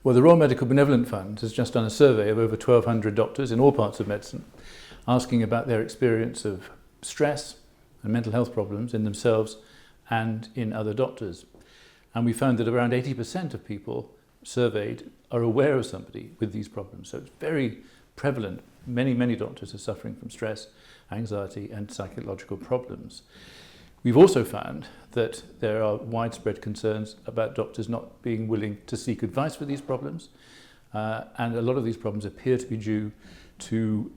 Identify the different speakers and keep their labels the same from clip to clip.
Speaker 1: Well, the Royal Medical Benevolent Fund has just done a survey of over 1,200 doctors in all parts of medicine, asking about their experience of stress and mental health problems in themselves and in other doctors. And we found that around 80% of people surveyed are aware of somebody with these problems. So it's very prevalent. Many doctors are suffering from stress, anxiety and psychological problems. We've also found that there are widespread concerns about doctors not being willing to seek advice for these problems. And a lot of these problems appear to be due to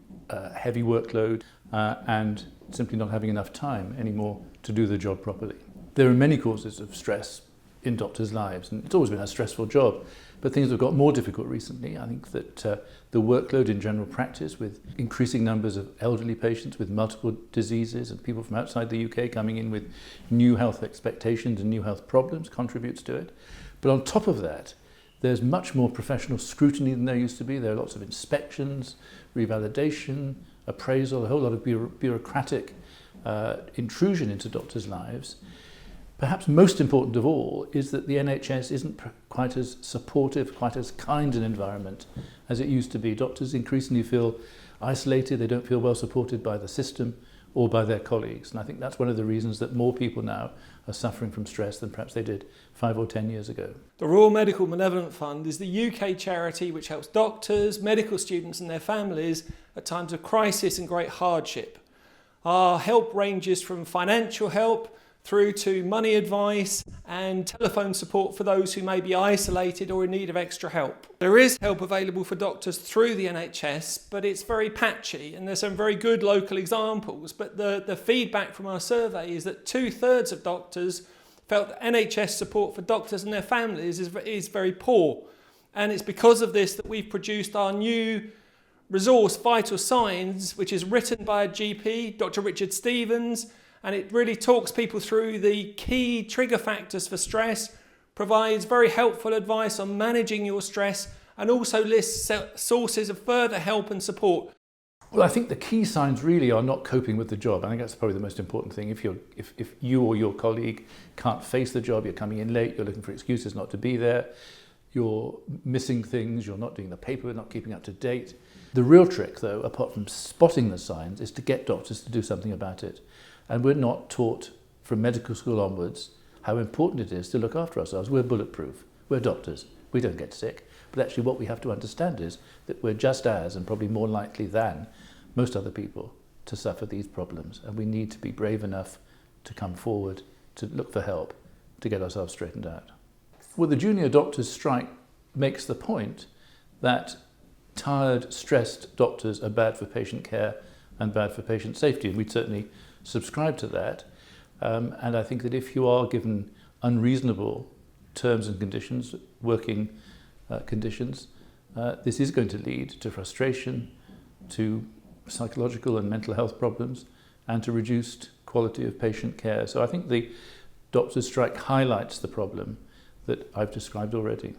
Speaker 1: heavy workload and simply not having enough time anymore to do the job properly. There are many causes of stress in doctors' lives, and it's always been a stressful job, but things have got more difficult recently. I think that the workload in general practice, with increasing numbers of elderly patients with multiple diseases and people from outside the UK coming in with new health expectations and new health problems, contributes to it. But on top of that, there's much more professional scrutiny than there used to be. There are lots of inspections, revalidation, appraisal, a whole lot of bureaucratic intrusion into doctors' lives. Perhaps most important of all is that the NHS isn't quite as supportive, quite as kind an environment as it used to be. Doctors increasingly feel isolated, they don't feel well supported by the system or by their colleagues. And I think that's one of the reasons that more people now are suffering from stress than perhaps they did 5 or 10 years ago.
Speaker 2: The Royal Medical Benevolent Fund is the UK charity which helps doctors, medical students and their families at times of crisis and great hardship. Our help ranges from financial help through to money advice and telephone support for those who may be isolated or in need of extra help. There is help available for doctors through the NHS, but it's very patchy and there's some very good local examples. But the feedback from our survey is that 2/3 of doctors felt that NHS support for doctors and their families is very poor. And it's because of this that we've produced our new resource, Vital Signs, which is written by a GP, Dr. Richard Stevens, and it really talks people through the key trigger factors for stress, provides very helpful advice on managing your stress, and also lists sources of further help and support.
Speaker 1: Well, I think the key signs really are not coping with the job. I think that's probably the most important thing. If you or your colleague can't face the job, you're coming in late, you're looking for excuses not to be there, you're missing things, you're not doing the paperwork, not keeping up to date. The real trick, though, apart from spotting the signs, is to get doctors to do something about it. And we're not taught from medical school onwards how important it is to look after ourselves. We're bulletproof. We're doctors. We don't get sick. But actually what we have to understand is that we're just as, and probably more likely than, most other people to suffer these problems. And we need to be brave enough to come forward, to look for help, to get ourselves straightened out. Well, the junior doctors' strike makes the point that tired, stressed doctors are bad for patient care and bad for patient safety. And we'd certainly subscribe to that. And I think that if you are given unreasonable terms and conditions, working conditions, this is going to lead to frustration, to psychological and mental health problems, and to reduced quality of patient care. So I think the doctors' strike highlights the problem that I've described already.